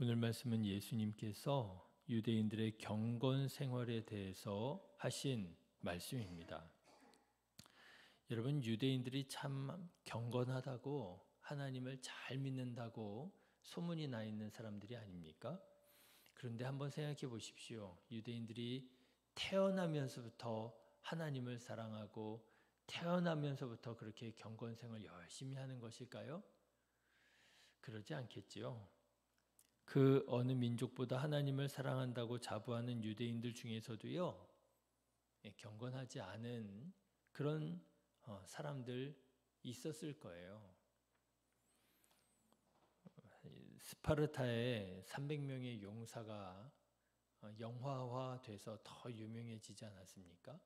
오늘 말씀은 예수님께서 유대인들의 경건 생활에 대해서 하신 말씀입니다. 여러분, 유대인들이 참 경건하다고 하나님을 잘 믿는다고 소문이 나 있는 사람들이 아닙니까? 그런데 한번 생각해 보십시오. 유대인들이 태어나면서부터 하나님을 사랑하고 태어나면서부터 그렇게 경건 생활을 열심히 하는 것일까요? 그러지 않겠지요. 그 어느 민족보다 하나님을 사랑한다고 자부하는 유대인들 중에서도요, 경건하지 않은 그런 사람들 있었을 거예요. 스파르타에 300명의 용사가 영화화돼서 더 유명해지지 않았습니까?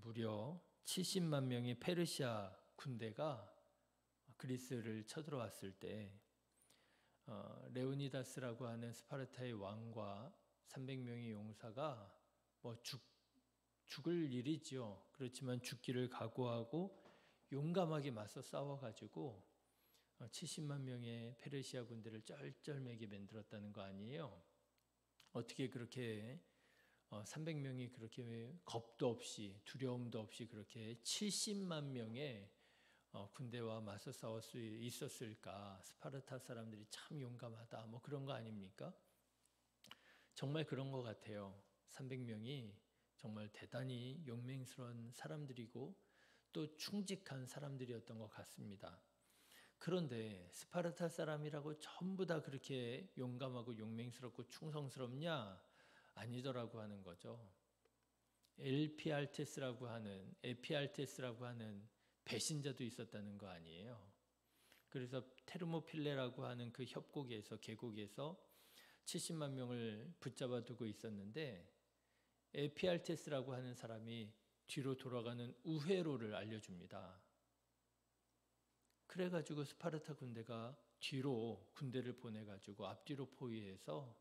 무려 70만 명의 페르시아 군대가 그리스를 쳐들어왔을 때 레오니다스라고 하는 스파르타의 왕과 300명의 용사가 죽을 일이죠. 그렇지만 죽기를 각오하고 용감하게 맞서 싸워가지고 70만 명의 페르시아 군대를 쩔쩔매게 만들었다는 거 아니에요. 어떻게 그렇게 300명이 그렇게 겁도 없이 두려움도 없이 그렇게 70만 명의 군대와 맞서 싸울 수 있었을까? 스파르타 사람들이 참 용감하다. 그런 거 아닙니까? 정말 그런 것 같아요. 300명이 정말 대단히 용맹스러운 사람들이고 또 충직한 사람들이었던 것 같습니다. 그런데 스파르타 사람이라고 전부 다 그렇게 용감하고 용맹스럽고 충성스럽냐? 아니더라고 하는 거죠. 에피알테스라고 하는 배신자도 있었다는 거 아니에요. 그래서 테르모필레라고 하는 그 계곡에서 70만 명을 붙잡아 두고 있었는데 에피알테스라고 하는 사람이 뒤로 돌아가는 우회로를 알려줍니다. 그래가지고 스파르타 군대가 뒤로 군대를 보내가지고 앞뒤로 포위해서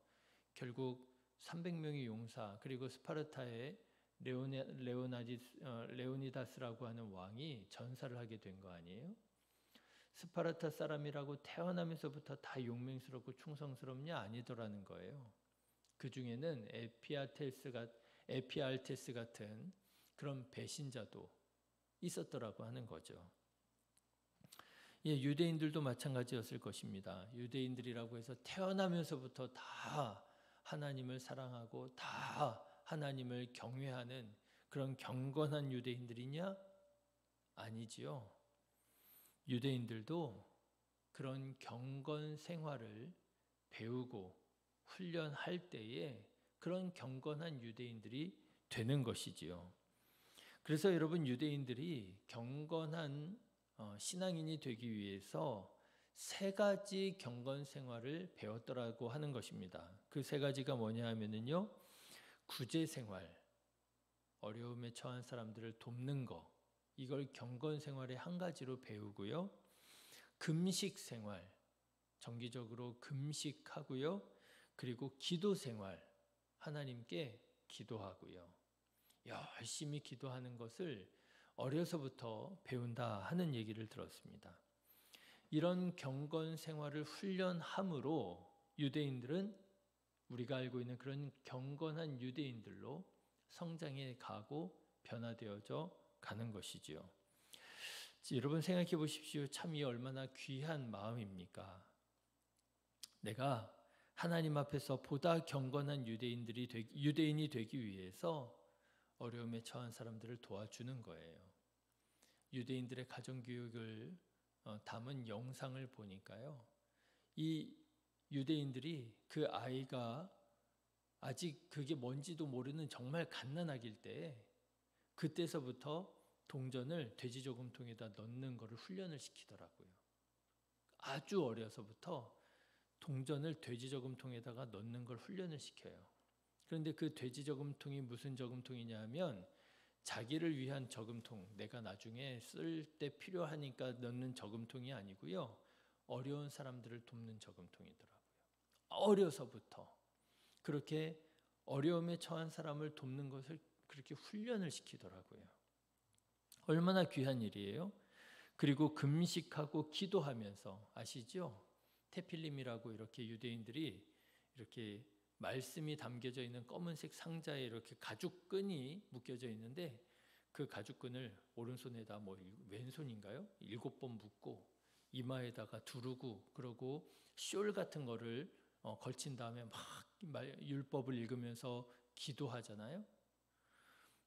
결국 300명의 용사 그리고 스파르타의 레오니다스라고 하는 왕이 전사를 하게 된 거 아니에요? 스파르타 사람이라고 태어나면서부터 다 용맹스럽고 충성스럽냐? 아니더라는 거예요. 그 중에는 에피알테스 같은 그런 배신자도 있었더라고 하는 거죠. 유대인들도 마찬가지였을 것입니다. 유대인들이라고 해서 태어나면서부터 다 하나님을 사랑하고 다 하나님을 경외하는 그런 경건한 유대인들이냐? 아니지요. 유대인들도 그런 경건 생활을 배우고 훈련할 때에 그런 경건한 유대인들이 되는 것이지요. 그래서 여러분, 유대인들이 경건한 신앙인이 되기 위해서 세 가지 경건 생활을 배웠더라고 하는 것입니다. 그 세 가지가 뭐냐 하면은요, 구제 생활, 어려움에 처한 사람들을 돕는 거, 이걸 경건 생활의 한 가지로 배우고요. 금식 생활, 정기적으로 금식하고요. 그리고 기도 생활, 하나님께 기도하고요. 열심히 기도하는 것을 어려서부터 배운다 하는 얘기를 들었습니다. 이런 경건 생활을 훈련함으로 유대인들은 우리가 알고 있는 그런 경건한 유대인들로 성장해 가고 변화되어져 가는 것이지요. 여러분 생각해 보십시오. 참 이 얼마나 귀한 마음입니까? 내가 하나님 앞에서 보다 경건한 유대인이 되기 위해서 어려움에 처한 사람들을 도와주는 거예요. 유대인들의 가정교육을 담은 영상을 보니까요. 이 유대인들이 그 아이가 아직 그게 뭔지도 모르는 정말 갓난아기일 때 그때서부터 동전을 돼지 저금통에다 넣는 것을 훈련을 시키더라고요. 아주 어려서부터 동전을 돼지 저금통에다가 넣는 걸 훈련을 시켜요. 그런데 그 돼지 저금통이 무슨 저금통이냐 하면 자기를 위한 저금통, 내가 나중에 쓸 때 필요하니까 넣는 저금통이 아니고요. 어려운 사람들을 돕는 저금통이더라고요. 어려서부터 그렇게 어려움에 처한 사람을 돕는 것을 그렇게 훈련을 시키더라고요. 얼마나 귀한 일이에요. 그리고 금식하고 기도하면서, 아시죠? 테필림이라고 이렇게 유대인들이 이렇게 말씀이 담겨져 있는 검은색 상자에 이렇게 가죽끈이 묶여져 있는데 그 가죽끈을 오른손에다 왼손인가요? 7번 묶고 이마에다가 두르고 그러고 숄 같은 거를 걸친 다음에 막 율법을 읽으면서 기도하잖아요.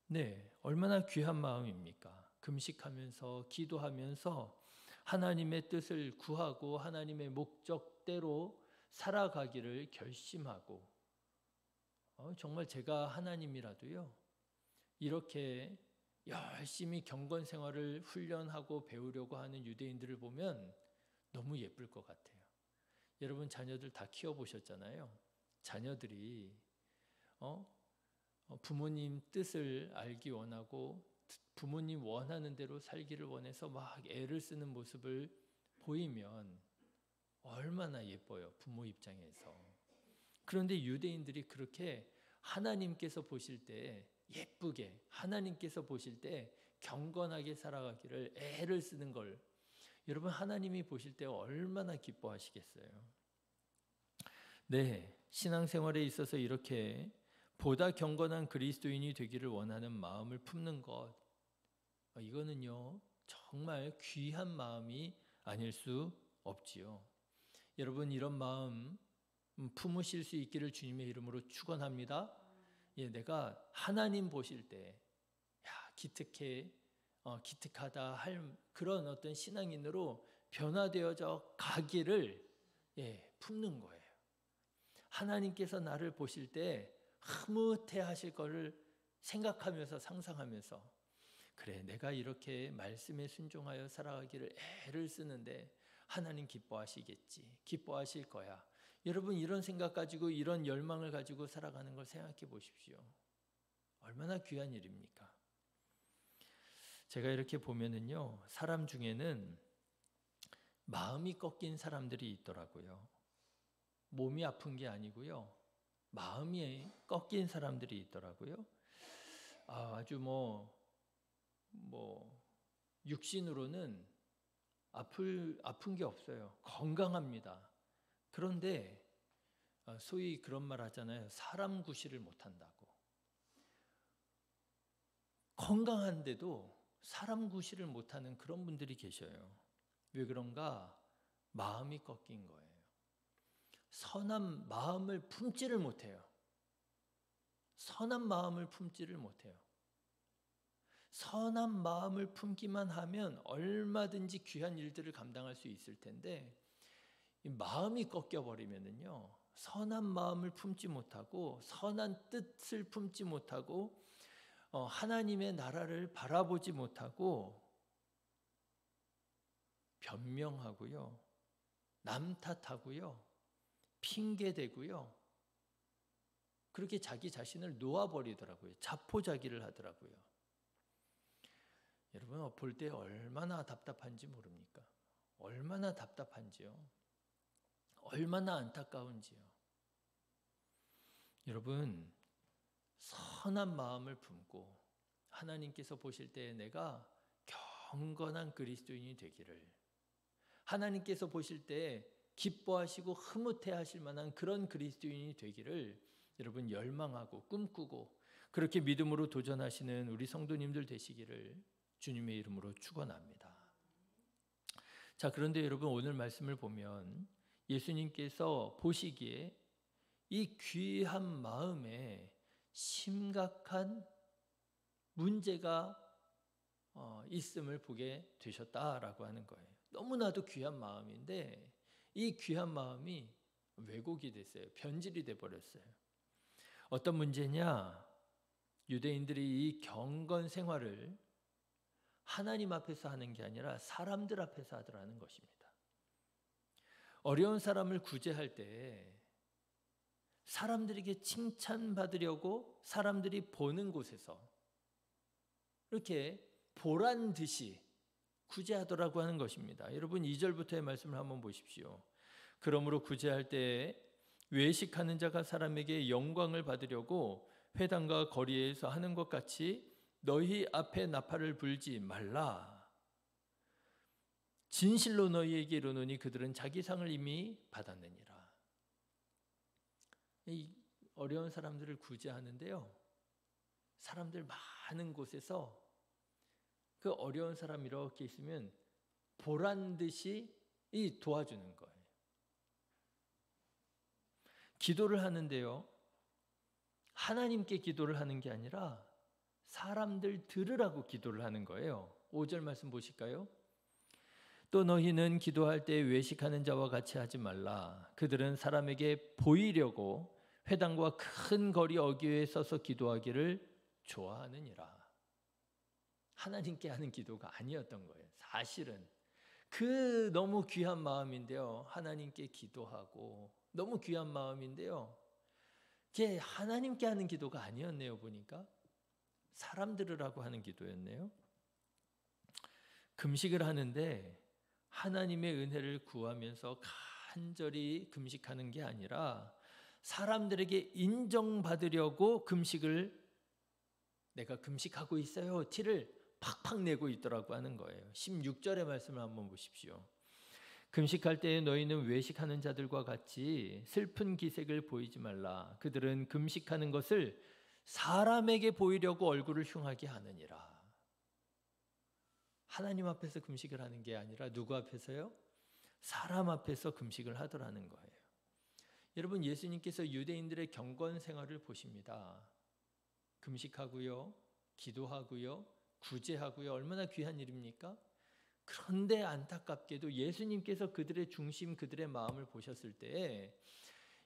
네, 얼마나 귀한 마음입니까? 금식하면서 기도하면서 하나님의 뜻을 구하고 하나님의 목적대로 살아가기를 결심하고 정말 제가 하나님이라도요 이렇게 열심히 경건 생활을 훈련하고 배우려고 하는 유대인들을 보면 너무 예쁠 것 같아요. 여러분 자녀들 다 키워보셨잖아요. 자녀들이 부모님 뜻을 알기 원하고 부모님 원하는 대로 살기를 원해서 막 애를 쓰는 모습을 보이면 얼마나 예뻐요, 부모 입장에서. 그런데 유대인들이 그렇게 하나님께서 보실 때 예쁘게, 하나님께서 보실 때 경건하게 살아가기를 애를 쓰는 걸 여러분 하나님이 보실 때 얼마나 기뻐하시겠어요. 네, 신앙생활에 있어서 이렇게 보다 경건한 그리스도인이 되기를 원하는 마음을 품는 것, 이거는요 정말 귀한 마음이 아닐 수 없지요. 여러분 이런 마음 품으실 수 있기를 주님의 이름으로 축원합니다. 내가 하나님 보실 때 기특하다 할 그런 어떤 신앙인으로 변화되어져 가기를 품는 거예요. 하나님께서 나를 보실 때 흐뭇해 하실 거를 생각하면서 상상하면서 그래 내가 이렇게 말씀에 순종하여 살아가기를 애를 쓰는데 하나님 기뻐하시겠지, 기뻐하실 거야. 여러분 이런 생각 가지고 이런 열망을 가지고 살아가는 걸 생각해 보십시오. 얼마나 귀한 일입니까? 제가 이렇게 보면은요 사람 중에는 마음이 꺾인 사람들이 있더라고요. 몸이 아픈 게 아니고요 마음이 꺾인 사람들이 있더라고요. 아주 육신으로는 아픈 게 없어요. 건강합니다. 그런데 소위 그런 말 하잖아요. 사람 구실을 못한다고. 건강한데도 사람 구실을 못하는 그런 분들이 계셔요. 왜 그런가? 마음이 꺾인 거예요. 선한 마음을 품지를 못해요. 선한 마음을 품지를 못해요. 선한 마음을 품기만 하면 얼마든지 귀한 일들을 감당할 수 있을 텐데 이 마음이 꺾여버리면은요 선한 마음을 품지 못하고 선한 뜻을 품지 못하고 하나님의 나라를 바라보지 못하고 변명하고요 남 탓하고요 핑계대고요 그렇게 자기 자신을 놓아버리더라고요. 자포자기를 하더라고요. 여러분 볼 때 얼마나 답답한지 모릅니까? 얼마나 답답한지요. 얼마나 안타까운지요. 여러분 선한 마음을 품고 하나님께서 보실 때 내가 경건한 그리스도인이 되기를 하나님께서 보실 때 기뻐하시고 흐뭇해 하실 만한 그런 그리스도인이 되기를 여러분 열망하고 꿈꾸고 그렇게 믿음으로 도전하시는 우리 성도님들 되시기를 주님의 이름으로 축원합니다. 자, 그런데 여러분 오늘 말씀을 보면 예수님께서 보시기에 이 귀한 마음에 심각한 문제가 있음을 보게 되셨다라고 하는 거예요. 너무나도 귀한 마음인데 이 귀한 마음이 왜곡이 됐어요. 변질이 돼버렸어요. 어떤 문제냐? 유대인들이 이 경건 생활을 하나님 앞에서 하는 게 아니라 사람들 앞에서 하더라는 것입니다. 어려운 사람을 구제할 때 사람들에게 칭찬받으려고 사람들이 보는 곳에서 이렇게 보란 듯이 구제하더라고 하는 것입니다. 여러분 2절부터의 말씀을 한번 보십시오. 그러므로 구제할 때 외식하는 자가 사람에게 영광을 받으려고 회당과 거리에서 하는 것 같이 너희 앞에 나팔을 불지 말라. 진실로 너희에게 이르노니 그들은 자기 상을 이미 받았느니라. 이 어려운 사람들을 구제하는데요, 사람들 많은 곳에서 그 어려운 사람 이렇게 있으면 보란 듯이 도와주는 거예요. 기도를 하는데요, 하나님께 기도를 하는 게 아니라 사람들 들으라고 기도를 하는 거예요. 5절 말씀 보실까요? 또 너희는 기도할 때 외식하는 자와 같이 하지 말라. 그들은 사람에게 보이려고 회당과 큰 거리 어귀에 서서 기도하기를 좋아하느니라. 하나님께 하는 기도가 아니었던 거예요. 사실은 그 너무 귀한 마음인데요, 하나님께 기도하고 너무 귀한 마음인데요, 그게 하나님께 하는 기도가 아니었네요. 보니까 사람 들으라고 하는 기도였네요. 금식을 하는데 하나님의 은혜를 구하면서 간절히 금식하는 게 아니라 사람들에게 인정받으려고 금식을, 내가 금식하고 있어요 티를 팍팍 내고 있더라고 하는 거예요. 16절의 말씀을 한번 보십시오. 금식할 때에 너희는 외식하는 자들과 같이 슬픈 기색을 보이지 말라. 그들은 금식하는 것을 사람에게 보이려고 얼굴을 흉하게 하느니라. 하나님 앞에서 금식을 하는 게 아니라 누구 앞에서요? 사람 앞에서 금식을 하더라는 거예요. 여러분, 예수님께서 유대인들의 경건 생활을 보십니다. 금식하고요, 기도하고요, 구제하고요, 얼마나 귀한 일입니까? 그런데 안타깝게도 예수님께서 그들의 중심, 그들의 마음을 보셨을 때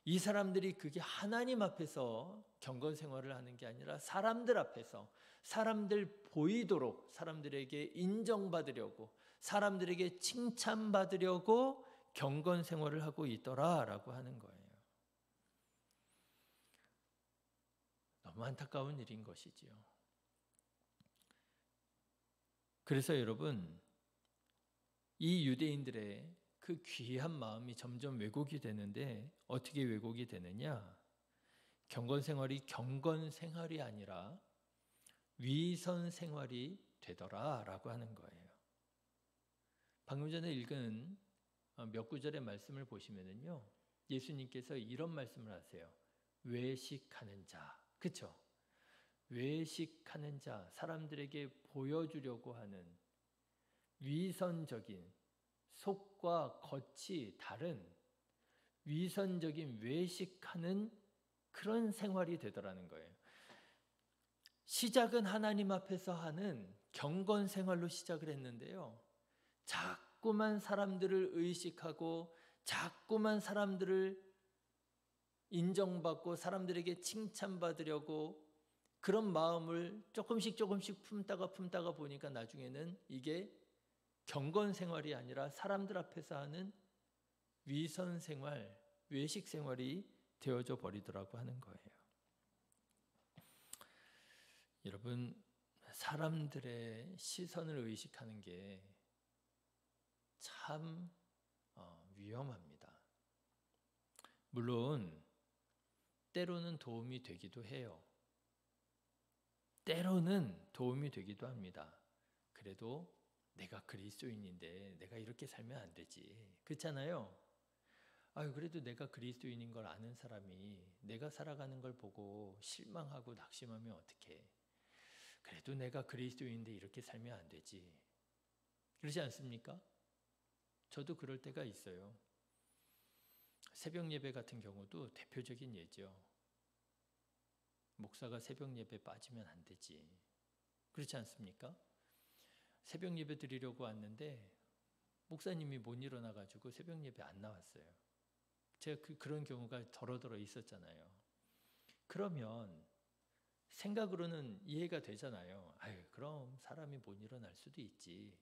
이 사람들이 그게 하나님 앞에서 경건 생활을 하는 게 아니라 사람들 앞에서, 사람들 보이도록, 사람들에게 인정받으려고, 사람들에게 칭찬받으려고 경건 생활을 하고 있더라라고 하는 거예요. 너무 안타까운 일인 것이지요. 그래서 여러분, 이 유대인들의 그 귀한 마음이 점점 왜곡이 되는데, 어떻게 왜곡이 되느냐? 경건 생활이 경건 생활이 아니라 위선 생활이 되더라라고 하는 거예요. 방금 전에 읽은 몇 구절의 말씀을 보시면은요, 예수님께서 이런 말씀을 하세요. 외식하는 자, 그렇죠? 외식하는 자, 사람들에게 보여주려고 하는 위선적인, 속과 겉이 다른 위선적인 외식하는 그런 생활이 되더라는 거예요. 시작은 하나님 앞에서 하는 경건 생활로 시작을 했는데요, 자꾸만 사람들을 의식하고 자꾸만 사람들을 인정받고 사람들에게 칭찬받으려고 그런 마음을 조금씩 품다가 보니까 나중에는 이게 경건 생활이 아니라 사람들 앞에서 하는 위선 생활, 외식 생활이 되어져 버리더라고 하는 거예요. 여러분, 사람들의 시선을 의식하는 게 참 위험합니다. 물론 때로는 도움이 되기도 해요. 때로는 도움이 되기도 합니다. 그래도 내가 그리스도인인데 내가 이렇게 살면 안 되지, 그렇잖아요. 그래도 내가 그리스도인인 걸 아는 사람이 내가 살아가는 걸 보고 실망하고 낙심하면 어떡해. 그래도 내가 그리스도인인데 이렇게 살면 안 되지, 그러지 않습니까? 저도 그럴 때가 있어요. 새벽 예배 같은 경우도 대표적인 예죠. 목사가 새벽 예배 빠지면 안 되지, 그렇지 않습니까? 새벽 예배 드리려고 왔는데 목사님이 못 일어나가지고 새벽 예배 안 나왔어요. 제가 그런 경우가 더러더러 있었잖아요. 그러면 생각으로는 이해가 되잖아요. 그럼 사람이 못 일어날 수도 있지.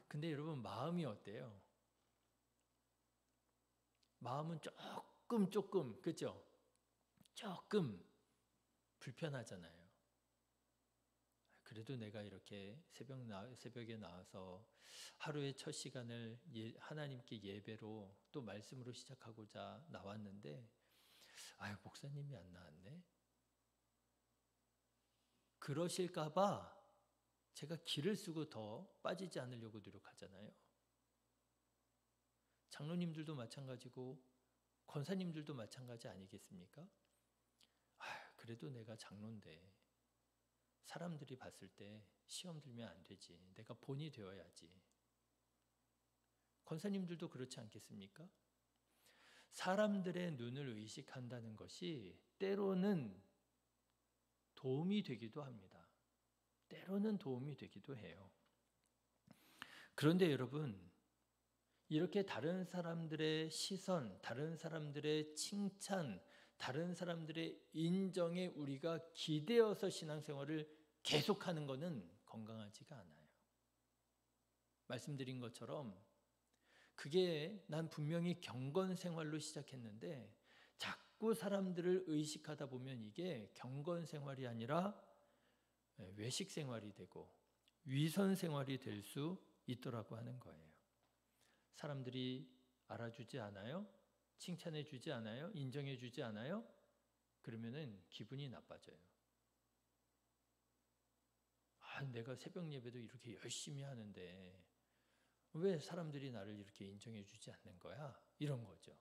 근데 여러분, 마음이 어때요? 마음은 조금, 그죠? 조금 불편하잖아요. 그래도 내가 이렇게 새벽에 나와서 하루의 첫 시간을 하나님께 예배로 또 말씀으로 시작하고자 나왔는데 목사님이 안 나왔네, 그러실까 봐 제가 기를 쓰고 더 빠지지 않으려고 노력하잖아요. 장로님들도 마찬가지고 권사님들도 마찬가지 아니겠습니까? 그래도 내가 장로인데 사람들이 봤을 때 시험 들면 안 되지. 내가 본이 되어야지. 권사님들도 그렇지 않겠습니까? 사람들의 눈을 의식한다는 것이 때로는 도움이 되기도 합니다. 때로는 도움이 되기도 해요. 그런데 여러분, 이렇게 다른 사람들의 시선, 다른 사람들의 칭찬, 다른 사람들의 인정에 우리가 기대어서 신앙생활을 계속하는 것은 건강하지가 않아요. 말씀드린 것처럼 그게 난 분명히 경건생활로 시작했는데 자꾸 사람들을 의식하다 보면 이게 경건생활이 아니라 외식생활이 되고 위선생활이 될 수 있더라고 하는 거예요. 사람들이 알아주지 않아요? 칭찬해 주지 않아요? 인정해 주지 않아요? 그러면은 기분이 나빠져요. 내가 새벽 예배도 이렇게 열심히 하는데 왜 사람들이 나를 이렇게 인정해 주지 않는 거야? 이런 거죠.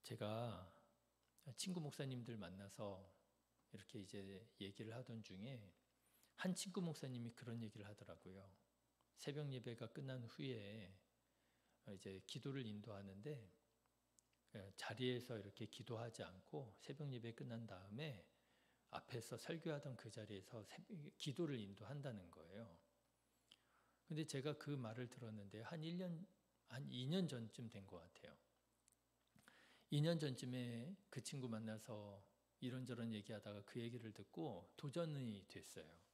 제가 친구 목사님들 만나서 이렇게 이제 얘기를 하던 중에 한 친구 목사님이 그런 얘기를 하더라고요. 새벽 예배가 끝난 후에 이제 기도를 인도하는데 자리에서 이렇게 기도하지 않고 새벽 예배 끝난 다음에 앞에서 설교하던 그 자리에서 기도를 인도한다는 거예요. 근데 제가 그 말을 들었는데 한 2년 전쯤 된 것 같아요. 2년 전쯤에 그 친구 만나서 이런저런 얘기하다가 그 얘기를 듣고 도전이 됐어요.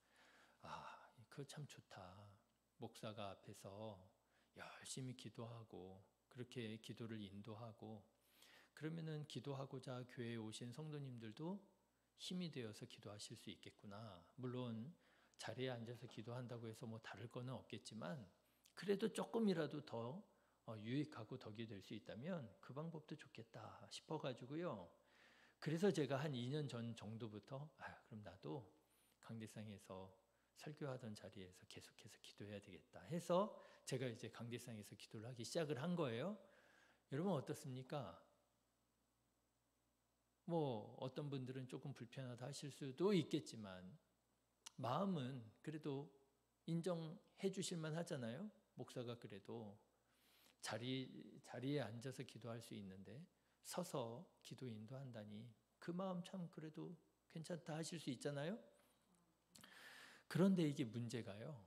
그거 참 좋다. 목사가 앞에서 열심히 기도하고 그렇게 기도를 인도하고 그러면은 기도하고자 교회에 오신 성도님들도 힘이 되어서 기도하실 수 있겠구나. 물론 자리에 앉아서 기도한다고 해서 뭐 다를 거는 없겠지만 그래도 조금이라도 더 유익하고 덕이 될 수 있다면 그 방법도 좋겠다 싶어가지고요. 그래서 제가 한 2년 전 정도부터 그럼 나도 강대상에서 설교하던 자리에서 계속해서 기도해야 되겠다 해서 제가 이제 강대상에서 기도를 하기 시작을 한 거예요. 여러분 어떻습니까? 뭐 어떤 분들은 조금 불편하다 하실 수도 있겠지만 마음은 그래도 인정해 주실 만 하잖아요. 목사가 그래도 자리에 앉아서 기도할 수 있는데 서서 기도 인도한다니 그 마음 참 그래도 괜찮다 하실 수 있잖아요. 그런데 이게 문제가요.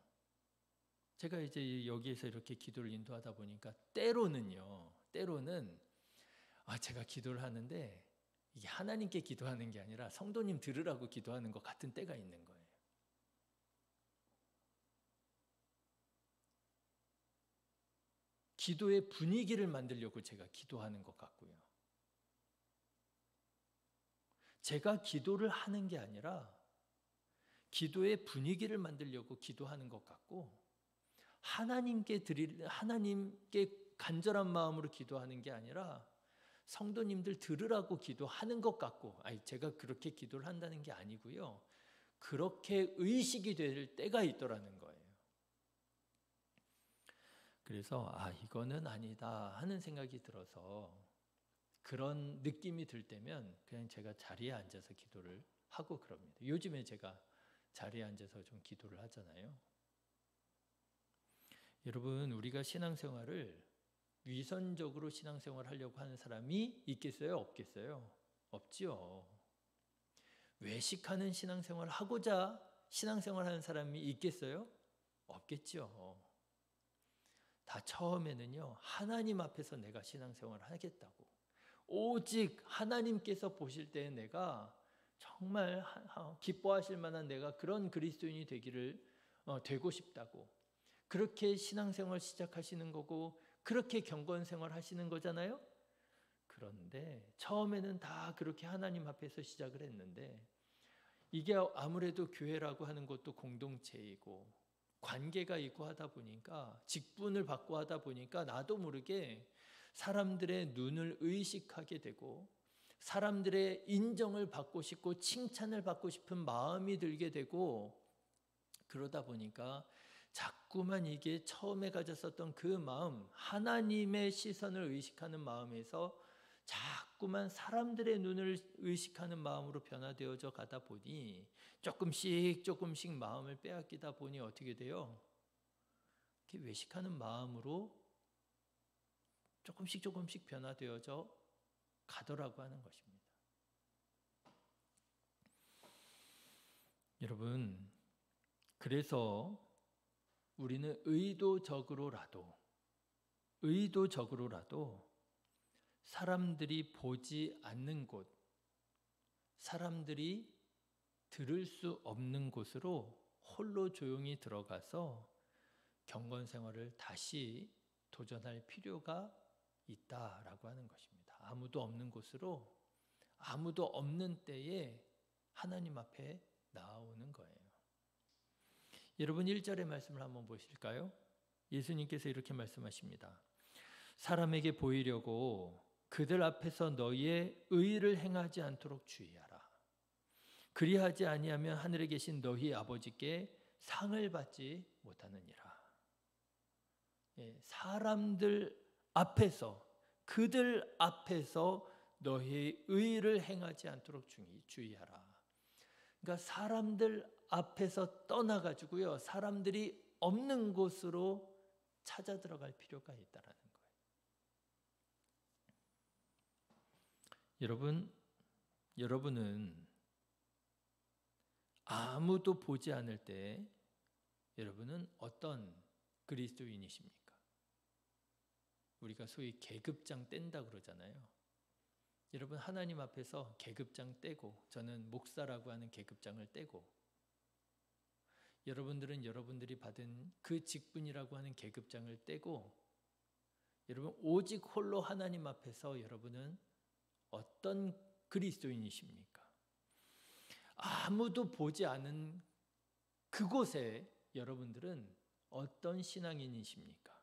제가 이제 여기에서 이렇게 기도를 인도하다 보니까 때로는 제가 기도를 하는데 이게 하나님께 기도하는 게 아니라 성도님 들으라고 기도하는 것 같은 때가 있는 거예요. 기도의 분위기를 만들려고 제가 기도하는 것 같고요. 제가 기도를 하는 게 아니라 기도의 분위기를 만들려고 기도하는 것 같고 하나님께 간절한 마음으로 기도하는 게 아니라 성도님들 들으라고 기도하는 것 같고 제가 그렇게 기도를 한다는 게 아니고요. 그렇게 의식이 될 때가 있더라는 거예요. 그래서 이거는 아니다 하는 생각이 들어서 그런 느낌이 들 때면 그냥 제가 자리에 앉아서 기도를 하고 그럽니다. 요즘에 제가 자리에 앉아서 좀 기도를 하잖아요. 여러분 우리가 신앙생활을 위선적으로 신앙생활을 하려고 하는 사람이 있겠어요? 없겠어요? 없지요. 외식하는 신앙생활을 하고자 신앙생활을 하는 사람이 있겠어요? 없겠죠. 다 처음에는요. 하나님 앞에서 내가 신앙생활을 하겠다고. 오직 하나님께서 보실 때 내가 정말 기뻐하실 만한 내가 그런 그리스도인이 되고 싶다고. 그렇게 신앙생활 시작하시는 거고 그렇게 경건생활 하시는 거잖아요. 그런데 처음에는 다 그렇게 하나님 앞에서 시작을 했는데 이게 아무래도 교회라고 하는 것도 공동체이고 관계가 있고 하다 보니까 직분을 받고 하다 보니까 나도 모르게 사람들의 눈을 의식하게 되고 사람들의 인정을 받고 싶고 칭찬을 받고 싶은 마음이 들게 되고 그러다 보니까 자꾸만 이게 처음에 가졌었던 그 마음, 하나님의 시선을 의식하는 마음에서 자꾸만 사람들의 눈을 의식하는 마음으로 변화되어져 가다 보니 조금씩 마음을 빼앗기다 보니 어떻게 돼요? 이렇게 외식하는 마음으로 조금씩 변화되어져 가더라고 하는 것입니다. 여러분, 그래서 우리는 의도적으로라도 사람들이 보지 않는 곳, 사람들이 들을 수 없는 곳으로 홀로 조용히 들어가서 경건 생활을 다시 도전할 필요가 있다라고 하는 것입니다. 아무도 없는 곳으로, 아무도 없는 때에 하나님 앞에 나오는 거예요. 여러분 1절의 말씀을 한번 보실까요? 예수님께서 이렇게 말씀하십니다. 사람에게 보이려고 그들 앞에서 너희의 의를 행하지 않도록 주의하라. 그리하지 아니하면 하늘에 계신 너희 아버지께 상을 받지 못하느니라. 사람들 앞에서, 그들 앞에서 너희의 의를 행하지 않도록 주의하라. 그러니까 사람들 앞에서 떠나가지고요, 사람들이 없는 곳으로 찾아 들어갈 필요가 있다라는 거예요. 여러분은 아무도 보지 않을 때 여러분은 어떤 그리스도인이십니까? 우리가 소위 계급장 뗀다 그러잖아요. 여러분 하나님 앞에서 계급장 떼고, 저는 목사라고 하는 계급장을 떼고, 여러분들은 여러분들이 받은 그 직분이라고 하는 계급장을 떼고, 여러분 오직 홀로 하나님 앞에서 여러분은 어떤 그리스도인이십니까? 아무도 보지 않은 그곳에 여러분들은 어떤 신앙인이십니까?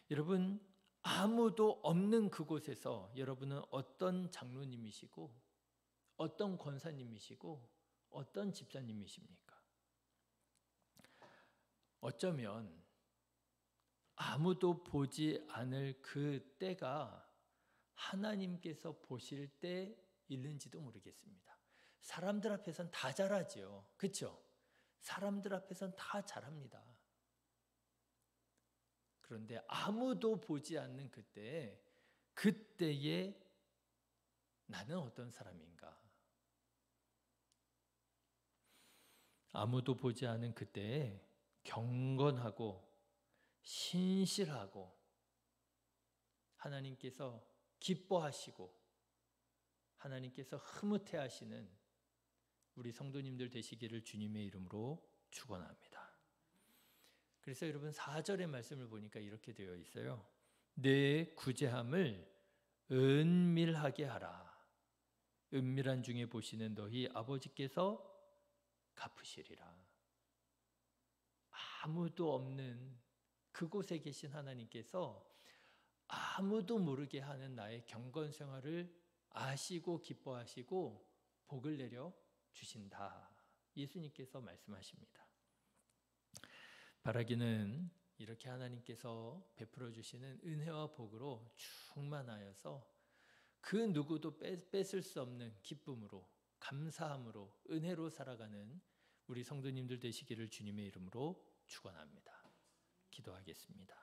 여러분 아무도 없는 그곳에서 여러분은 어떤 장로님이시고 어떤 권사님이시고 어떤 집사님이십니까? 어쩌면 아무도 보지 않을 그 때가 하나님께서 보실 때일는지도 모르겠습니다. 사람들 앞에서는 다 잘하죠. 그렇죠? 사람들 앞에서는 다 잘합니다. 그런데 아무도 보지 않는 그때에 나는 어떤 사람인가? 아무도 보지 않은 그때에 경건하고 신실하고 하나님께서 기뻐하시고 하나님께서 흐뭇해하시는 우리 성도님들 되시기를 주님의 이름으로 축원합니다. 그래서 여러분 4절의 말씀을 보니까 이렇게 되어 있어요. 내 구제함을 은밀하게 하라. 은밀한 중에 보시는 너희 아버지께서 갚으시리라. 아무도 없는 그곳에 계신 하나님께서 아무도 모르게 하는 나의 경건 생활을 아시고 기뻐하시고 복을 내려 주신다. 예수님께서 말씀하십니다. 바라기는 이렇게 하나님께서 베풀어 주시는 은혜와 복으로 충만하여서 그 누구도 뺏을 수 없는 기쁨으로, 감사함으로, 은혜로 살아가는 우리 성도님들 되시기를 주님의 이름으로 축원합니다. 기도하겠습니다.